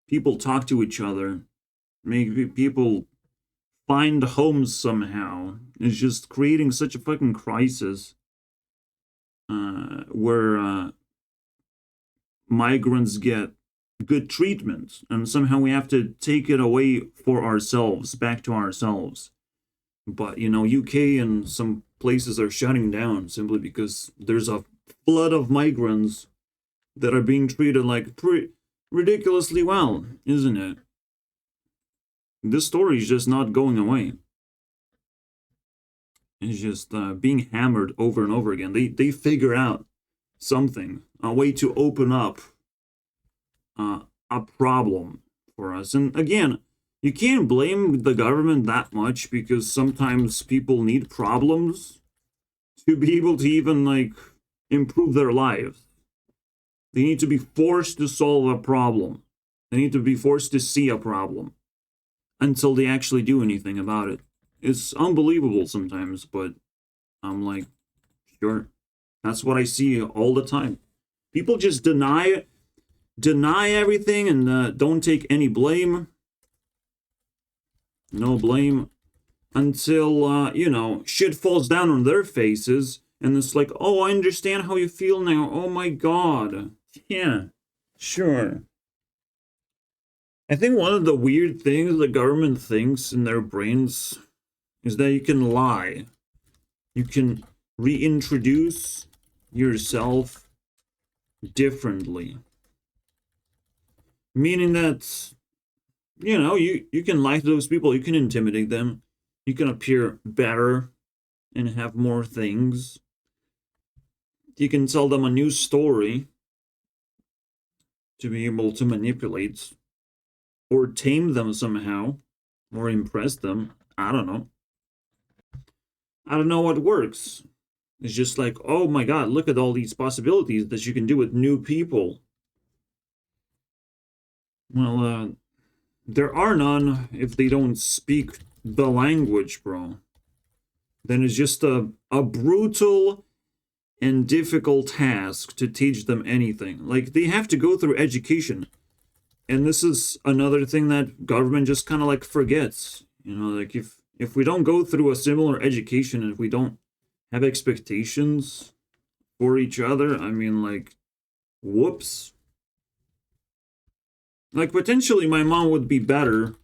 people talk to each other, make people find homes somehow. It's just creating such a fucking crisis where migrants get good treatment, and somehow we have to take it away for ourselves, back to ourselves. But, you know, UK and some places are shutting down simply because there's a flood of migrants that are being treated like ridiculously well, isn't it? This story is just not going away. It's just being hammered over and over again. They figure out something, a way to open up a problem for us. And again, you can't blame the government that much, because sometimes people need problems to be able to even, like, improve their lives. They need to be forced to solve a problem. They need to be forced to see a problem until they actually do anything about it. It's unbelievable sometimes, but I'm like, sure. That's what I see all the time. People just deny everything and don't take any blame. No blame until, you know, shit falls down on their faces. And it's like, oh, I understand how you feel now. Oh my God. Yeah, sure. I think one of the weird things the government thinks in their brains is that you can lie. You can reintroduce yourself differently. Meaning that, you know, you can lie to those people, you can intimidate them, you can appear better and have more things. You can tell them a new story to be able to manipulate or tame them somehow or impress them. I don't know. I don't know what works. It's just like, oh my God, look at all these possibilities that you can do with new people. Well, there are none if they don't speak the language, bro. Then it's just a brutal and difficult task to teach them anything. Like, they have to go through education. And this is another thing that government just kind of like forgets. You know, like if we don't go through a similar education, and if we don't have expectations for each other, I mean, like, whoops. Like, potentially my mom would be better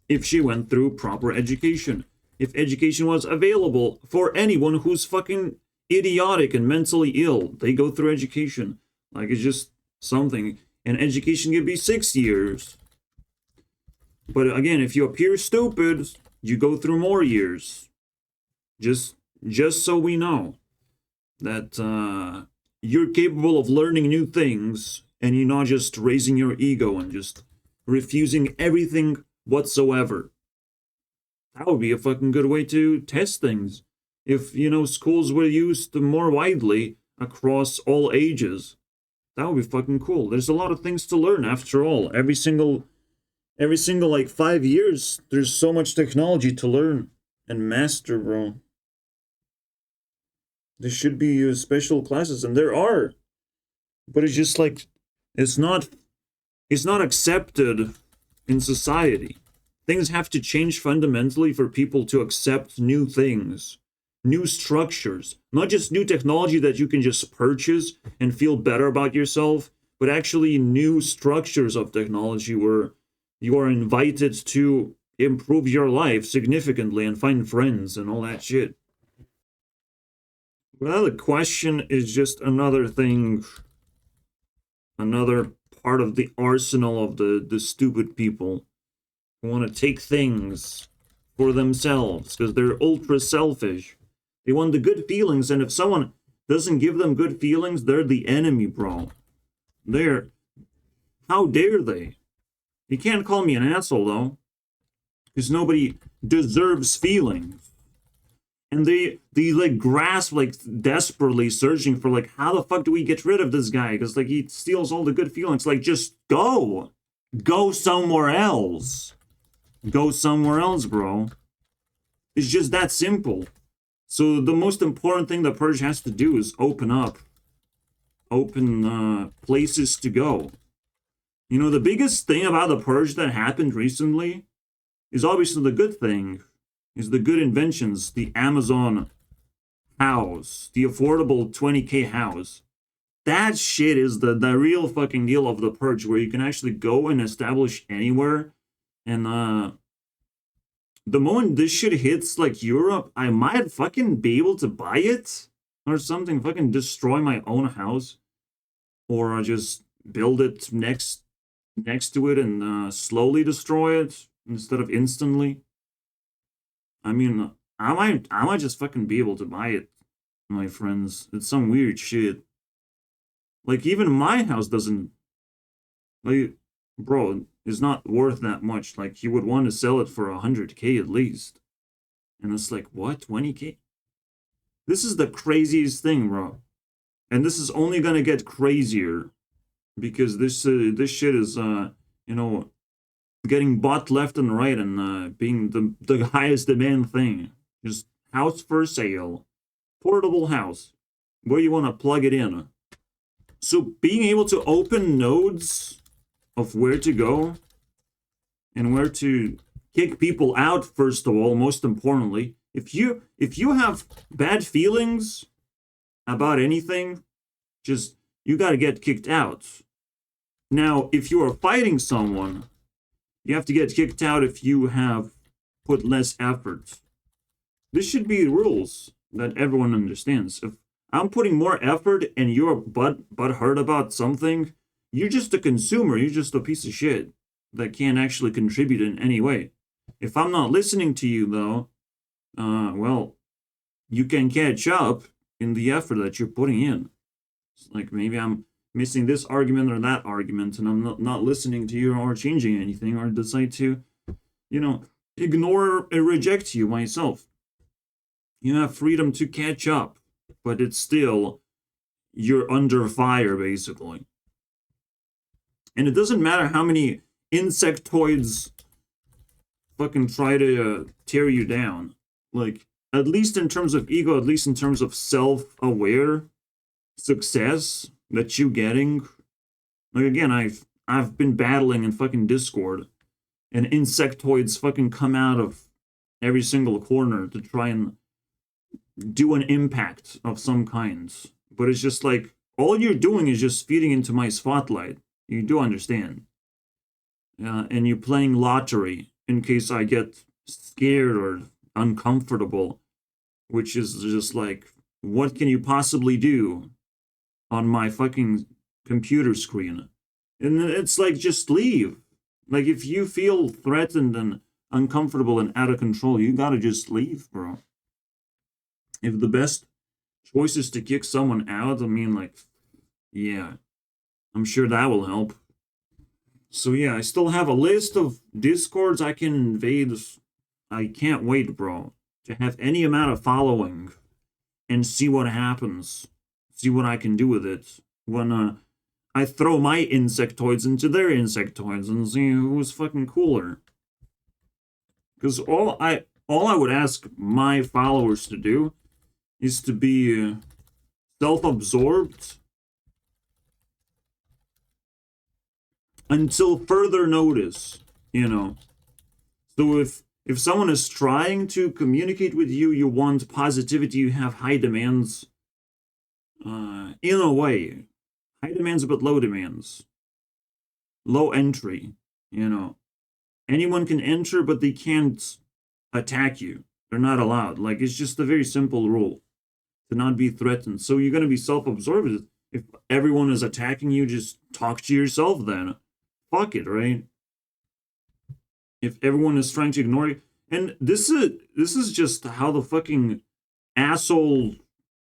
if she went through proper education. If education was available for anyone who's fucking idiotic and mentally ill, they go through education. Like, it's just something. And education could be 6 years. But again, if you appear stupid, you go through more years. Just so we know that you're capable of learning new things, and you're not just raising your ego and just refusing everything whatsoever. That would be a fucking good way to test things. If, you know, schools were used more widely across all ages, that would be fucking cool. There's a lot of things to learn after all. Every single like 5 years, there's so much technology to learn and master, bro. There should be special classes, and there are. But it's just like, it's not accepted in society. Things have to change fundamentally for people to accept new things. new structures, not just new technology that you can just purchase and feel better about yourself, but actually new structures of technology where you are invited to improve your life significantly and find friends and all that shit. Well, the question is just another thing, another part of the arsenal of the stupid people who want to take things for themselves because they're ultra selfish. They want the good feelings, and if someone doesn't give them good feelings, they're the enemy, bro. How dare they? You can't call me an asshole, though, because nobody deserves feelings. And they like grasp, like, desperately searching for, like, how the fuck do we get rid of this guy? Because, like, he steals all the good feelings. Like, just go. Go somewhere else. Go somewhere else, bro. It's just that simple. So the most important thing the Purge has to do is open up. Open places to go. You know, the biggest thing about the Purge that happened recently is obviously the good thing. Is the good inventions, the Amazon house, the affordable 20K house. That shit is the real fucking deal of the Purge, where you can actually go and establish anywhere. And the moment this shit hits, like, Europe, I might fucking be able to buy it or something, fucking destroy my own house, or just build it next to it and slowly destroy it instead of instantly. I mean, I might just fucking be able to buy it, my friends. It's some weird shit. Like, even my house doesn't, like, bro, is not worth that much. Like, you would want to sell it for 100K at least. And it's like, what, 20K? This is the craziest thing, bro. And this is only gonna get crazier because this shit is, you know, getting bought left and right and being the highest demand thing. Just house for sale. Portable house. Where you want to plug it in. So being able to open nodes of where to go and where to kick people out, first of all, most importantly. If you have bad feelings about anything, just, you gotta get kicked out. Now, if you are fighting someone, you have to get kicked out if you have put less effort. This should be rules that everyone understands. If I'm putting more effort and you're butthurt about something, you're just a consumer. You're just a piece of shit that can't actually contribute in any way. If I'm not listening to you, though, well, you can catch up in the effort that you're putting in. It's like, maybe I'm missing this argument or that argument, and I'm not listening to you or changing anything, or decide to, you know, ignore and reject you myself. You have freedom to catch up, but it's still, you're under fire, basically. And it doesn't matter how many insectoids fucking try to tear you down. Like, at least in terms of ego, at least in terms of self-aware success that you getting. Like, again, I've been battling in fucking Discord, and insectoids fucking come out of every single corner to try and do an impact of some kind. But it's just like, all you're doing is just feeding into my spotlight. You do understand. And you're playing lottery in case I get scared or uncomfortable, which is just like, what can you possibly do on my fucking computer screen? And it's like, just leave. Like, if you feel threatened and uncomfortable and out of control, you gotta just leave, bro. If the best choice is to kick someone out, I mean, like, yeah, I'm sure that will help. So yeah, I still have a list of Discords I can invade. I can't wait, bro, to have any amount of following and see what happens. See what I can do with it when I throw my insectoids into their insectoids and see who's fucking cooler. Because all I would ask my followers to do is to be self-absorbed until further notice, you know. So if if someone is trying to communicate with you, you want positivity, you have high demands. In a way. High demands but low demands. Low entry, you know. Anyone can enter, but they can't attack you. They're not allowed. Like, it's just a very simple rule. To not be threatened. So you're going to be self-absorbed. If everyone is attacking you, just talk to yourself then. Fuck it, right? If everyone is trying to ignore you. And this is just how the fucking asshole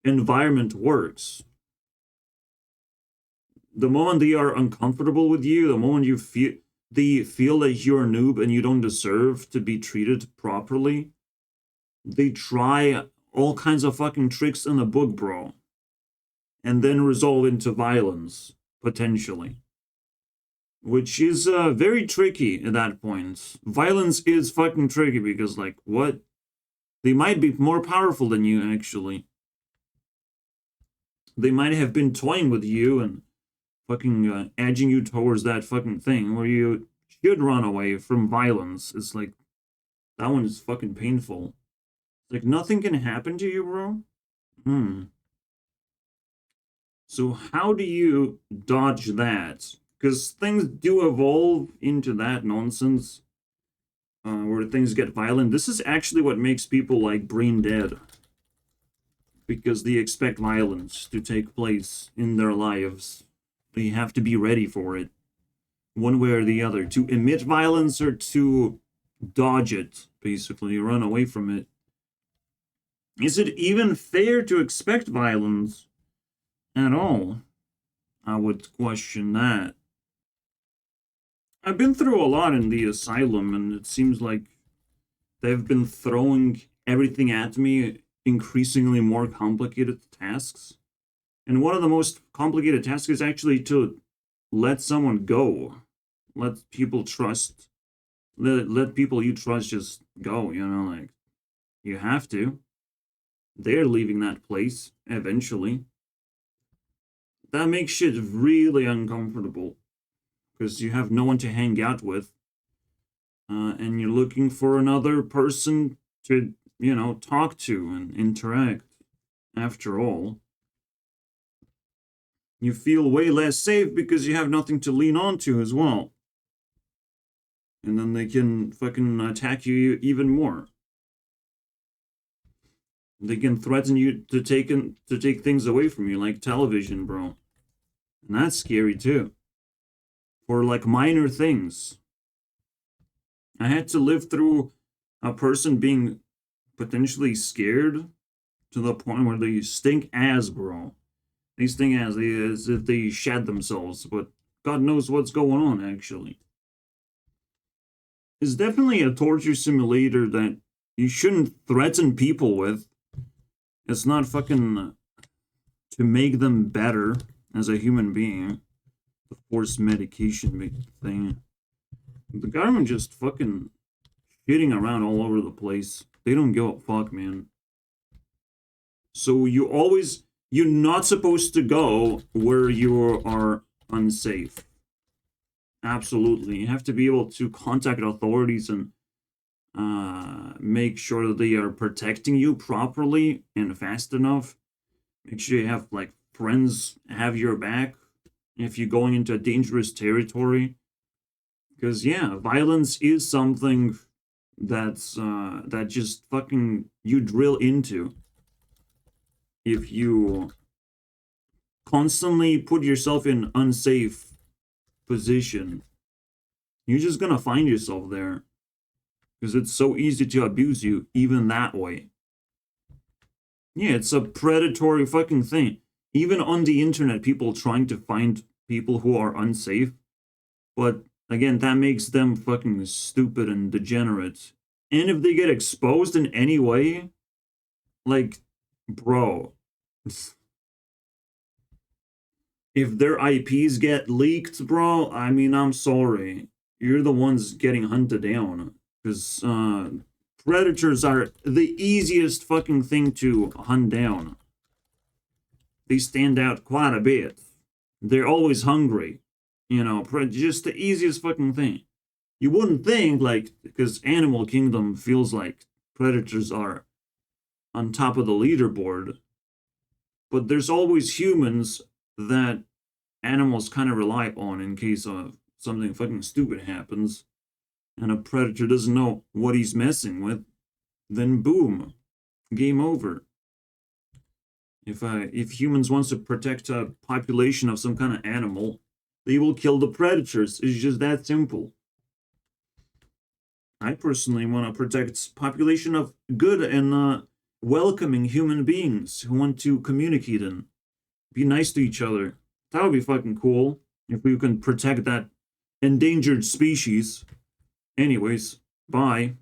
environment works. The moment they are uncomfortable with you, the moment they feel that you're a noob and you don't deserve to be treated properly, they try all kinds of fucking tricks in the book, bro. And then resolve into violence, potentially. Which is very tricky at that point. Violence is fucking tricky because, like, what? They might be more powerful than you, actually. They might have been toying with you and fucking edging you towards that fucking thing where you should run away from violence. It's like, that one is fucking painful. It's like, nothing can happen to you, bro? So how do you dodge that? Because things do evolve into that nonsense. Where things get violent. This is actually what makes people, like, brain dead. Because they expect violence to take place in their lives. They have to be ready for it. One way or the other. To emit violence or to dodge it, basically. Run away from it. Is it even fair to expect violence at all? I would question that. I've been through a lot in the asylum, and it seems like they've been throwing everything at me, increasingly more complicated tasks. And one of the most complicated tasks is actually to let someone go. Let people trust. Let people you trust just go, you know, like, you have to. They're leaving that place, eventually. That makes shit really uncomfortable. Because you have no one to hang out with. And you're looking for another person to, you know, talk to and interact. After all. You feel way less safe because you have nothing to lean on to as well. And then they can fucking attack you even more. They can threaten you to take things away from you, like television, bro. And that's scary too. For, like, minor things. I had to live through a person being potentially scared to the point where they stink ass, bro. They stink ass as if they shed themselves, but God knows what's going on, actually. It's definitely a torture simulator that you shouldn't threaten people with. It's not fucking to make them better as a human being. The forced medication thing. The government just fucking shitting around all over the place. They don't give a fuck, man. So you're not supposed to go where you are unsafe. Absolutely. You have to be able to contact authorities and make sure that they are protecting you properly and fast enough. Make sure you have, like, friends have your back if you're going into a dangerous territory. Because, yeah, violence is something that's that just fucking you drill into. If you constantly put yourself in unsafe position, you're just gonna find yourself there. Because it's so easy to abuse you, even that way. Yeah, it's a predatory fucking thing. Even on the internet, people trying to find people who are unsafe. But, again, that makes them fucking stupid and degenerate. And if they get exposed in any way, like, bro. If their IPs get leaked, bro, I mean, I'm sorry. You're the ones getting hunted down. Because predators are the easiest fucking thing to hunt down. They stand out quite a bit. They're always hungry. You know, just the easiest fucking thing. You wouldn't think, like, because Animal Kingdom feels like predators are on top of the leaderboard, but there's always humans that animals kind of rely on in case of something fucking stupid happens, and a predator doesn't know what he's messing with, then boom, game over. If humans wants to protect a population of some kind of animal, they will kill the predators. It's just that simple. I personally want to protect population of good and welcoming human beings who want to communicate and be nice to each other. That would be fucking cool if we can protect that endangered species. Anyways, bye.